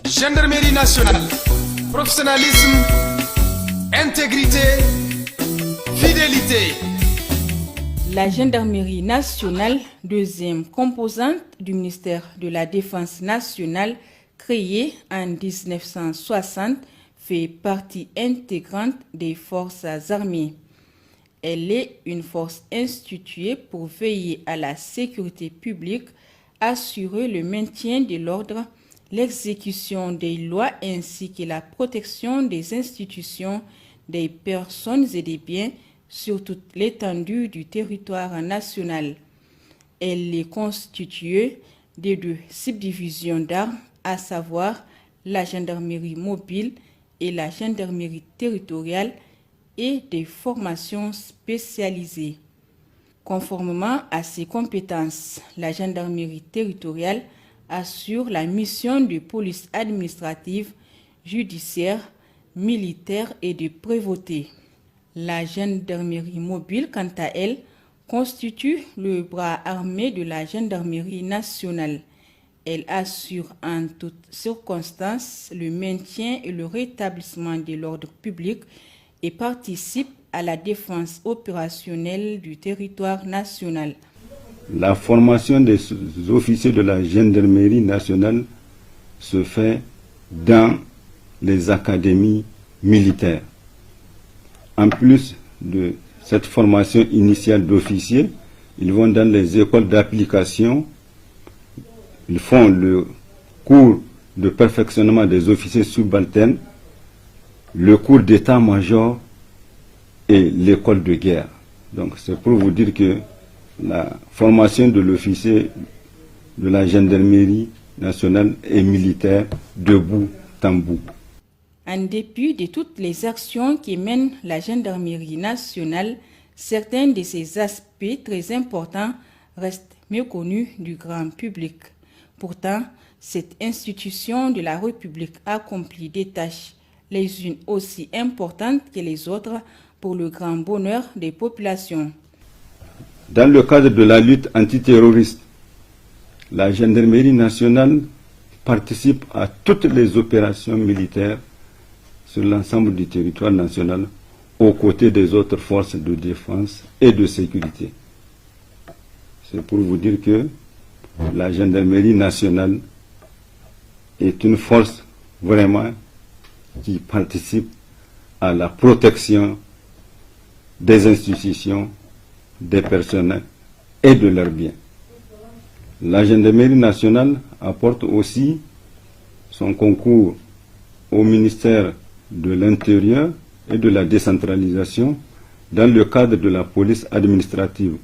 Gendarmerie nationale, professionnalisme, intégrité, fidélité. La gendarmerie nationale, deuxième composante du ministère de la Défense nationale, créée en 1960, fait partie intégrante des forces armées. Elle est une force instituée pour veiller à la sécurité publique, assurer le maintien de l'ordre, l'exécution des lois ainsi que la protection des institutions, des personnes et des biens sur toute l'étendue du territoire national. Elle est constituée de deux subdivisions d'armes, à savoir la gendarmerie mobile et la gendarmerie territoriale, et des formations spécialisées. Conformément à ses compétences, la gendarmerie territoriale assure la mission de police administrative, judiciaire, militaire et de prévôté. La gendarmerie mobile, quant à elle, constitue le bras armé de la gendarmerie nationale. Elle assure en toutes circonstances le maintien et le rétablissement de l'ordre public et participe à la défense opérationnelle du territoire national. La formation des officiers de la gendarmerie nationale se fait dans les académies militaires. En plus de cette formation initiale d'officiers, ils vont dans les écoles d'application, ils font le cours de perfectionnement des officiers subalternes, le cours d'état-major et l'école de guerre. Donc c'est pour vous dire que la formation de l'officier de la gendarmerie nationale et militaire de bout en bout. En dépit de toutes les actions qui mène la gendarmerie nationale, certains de ces aspects très importants restent méconnus du grand public. Pourtant, cette institution de la République accomplit des tâches, les unes aussi importantes que les autres, pour le grand bonheur des populations. Dans le cadre de la lutte antiterroriste, la gendarmerie nationale participe à toutes les opérations militaires sur l'ensemble du territoire national, aux côtés des autres forces de défense et de sécurité. C'est pour vous dire que la gendarmerie nationale est une force vraiment qui participe à la protection des institutions, des personnels et de leurs biens. La gendarmerie nationale apporte aussi son concours au ministère de l'Intérieur et de la décentralisation dans le cadre de la police administrative,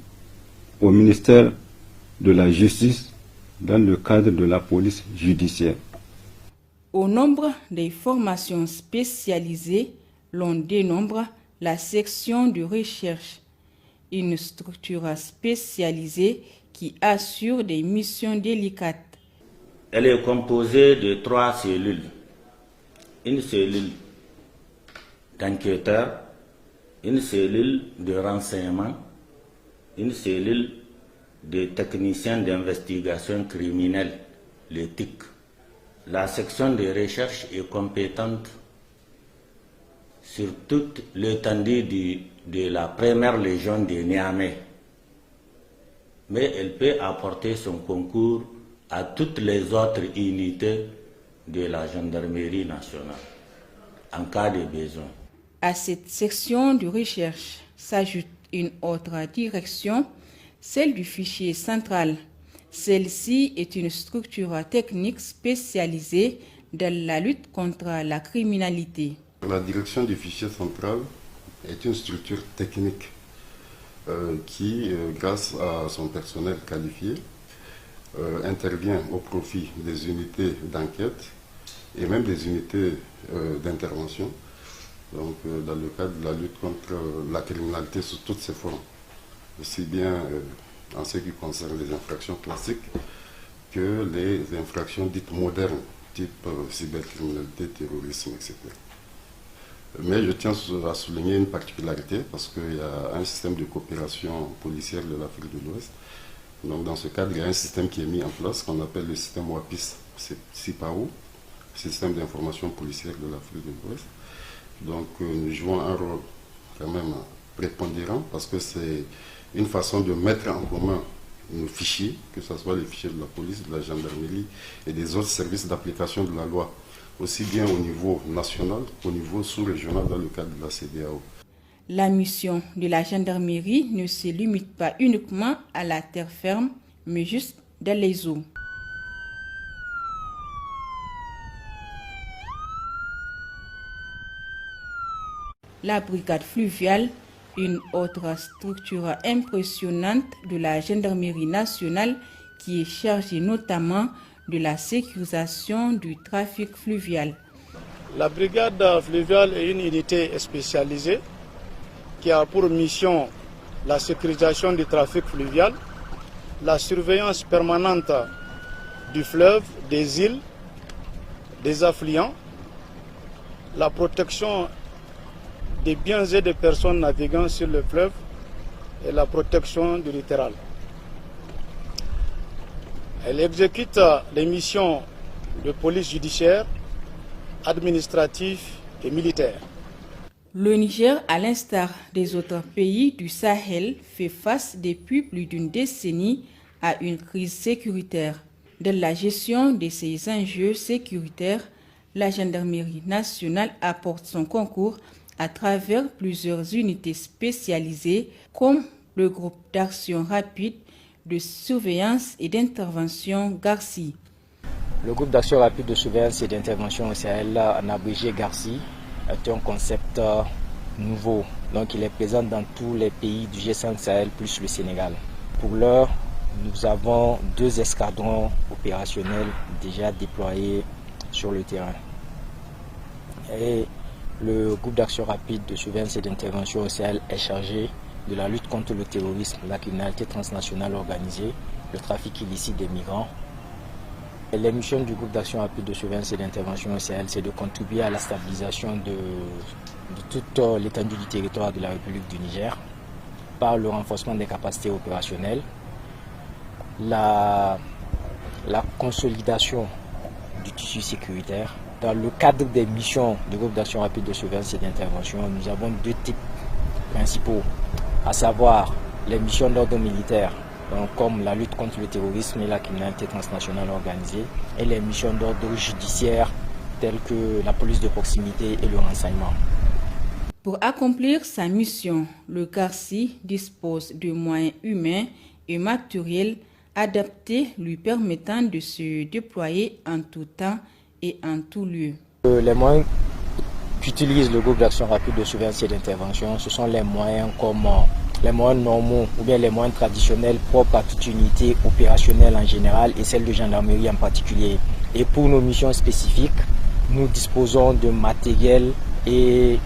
au ministère de la Justice dans le cadre de la police judiciaire. Au nombre des formations spécialisées, l'on dénombre la section de recherche, une structure spécialisée qui assure des missions délicates. Elle est composée de 3 cellules. Une cellule d'enquêteurs, une cellule de renseignement, une cellule de techniciens d'investigation criminelle, les TIC. La section de recherche est compétente sur toute l'étendue de la première légion de Niamey. Mais elle peut apporter son concours à toutes les autres unités de la gendarmerie nationale, en cas de besoin. À cette section de recherche s'ajoute une autre direction, celle du fichier central. Celle-ci est une structure technique spécialisée dans la lutte contre la criminalité. La direction du fichier central est une structure technique qui, grâce à son personnel qualifié, intervient au profit des unités d'enquête et même des unités d'intervention, donc dans le cadre de la lutte contre la criminalité sous toutes ses formes, aussi bien en ce qui concerne les infractions classiques que les infractions dites modernes, type cybercriminalité, terrorisme, etc. Mais je tiens à souligner une particularité parce qu'il y a un système de coopération policière de l'Afrique de l'Ouest. Donc dans ce cadre, il y a un système qui est mis en place qu'on appelle le système WAPIS, c'est CIPAO, système d'information policière de l'Afrique de l'Ouest. Donc nous jouons un rôle quand même prépondérant parce que c'est une façon de mettre en commun nos fichiers, que ce soit les fichiers de la police, de la gendarmerie et des autres services d'application de la loi, aussi bien au niveau national qu'au niveau sous-régional dans le cadre de la CEDEAO. La mission de la gendarmerie ne se limite pas uniquement à la terre ferme, mais juste dans les eaux. La brigade fluviale, une autre structure impressionnante de la gendarmerie nationale qui est chargée notamment de la sécurisation du trafic fluvial. La brigade fluviale est une unité spécialisée qui a pour mission la sécurisation du trafic fluvial, la surveillance permanente du fleuve, des îles, des affluents, la protection des biens et des personnes naviguant sur le fleuve et la protection du littoral. Elle exécute les missions de police judiciaire, administrative et militaire. Le Niger, à l'instar des autres pays du Sahel, fait face depuis plus d'une décennie à une crise sécuritaire. Dans la gestion de ces enjeux sécuritaires, la gendarmerie nationale apporte son concours à travers plusieurs unités spécialisées comme le groupe d'action rapide de surveillance et d'intervention GARCI. Le groupe d'action rapide de surveillance et d'intervention au Sahel, en abrégé GARCI, est un concept nouveau. Donc il est présent dans tous les pays du G5 Sahel plus le Sénégal. Pour l'heure, nous avons 2 escadrons opérationnels déjà déployés sur le terrain. Et le groupe d'action rapide de surveillance et d'intervention au Sahel est chargé de la lutte contre le terrorisme, la criminalité transnationale organisée, le trafic illicite des migrants. Et les missions du groupe d'action rapide de surveillance et d'intervention au Sahel, c'est de contribuer à la stabilisation de toute l'étendue du territoire de la République du Niger par le renforcement des capacités opérationnelles, la consolidation du tissu sécuritaire. Dans le cadre des missions du groupe d'action rapide de surveillance et d'intervention, nous avons 2 types principaux, à savoir les missions d'ordre militaire, donc comme la lutte contre le terrorisme et la criminalité transnationale organisée, et les missions d'ordre judiciaire telles que la police de proximité et le renseignement. Pour accomplir sa mission, le GARCI dispose de moyens humains et matériels adaptés lui permettant de se déployer en tout temps et en tout lieu. Les moyens qu'utilise le groupe d'action rapide de surveillance et d'intervention, ce sont les moyens comme les moyens normaux ou bien les moyens traditionnels propres à toute unité opérationnelle en général et celle de gendarmerie en particulier. Et pour nos missions spécifiques, nous disposons de matériel et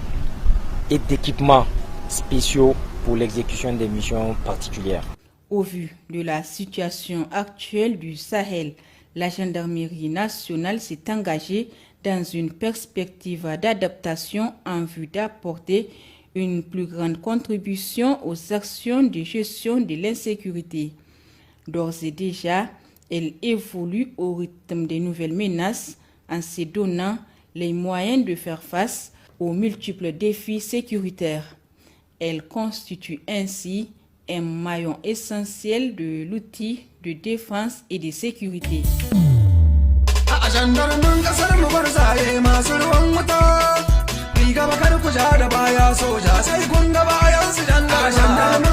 d'équipements spéciaux pour l'exécution des missions particulières. Au vu de la situation actuelle du Sahel, la gendarmerie nationale s'est engagée dans une perspective d'adaptation en vue d'apporter une plus grande contribution aux actions de gestion de l'insécurité. D'ores et déjà, elle évolue au rythme des nouvelles menaces en se donnant les moyens de faire face aux multiples défis sécuritaires. Elle constitue ainsi un maillon essentiel de l'outil de défense et de sécurité. Gendarmen kasar mu bar zaye masu ruwan wuta, riga bakar kuja da baya soja sai kun ga bayan su jandarma.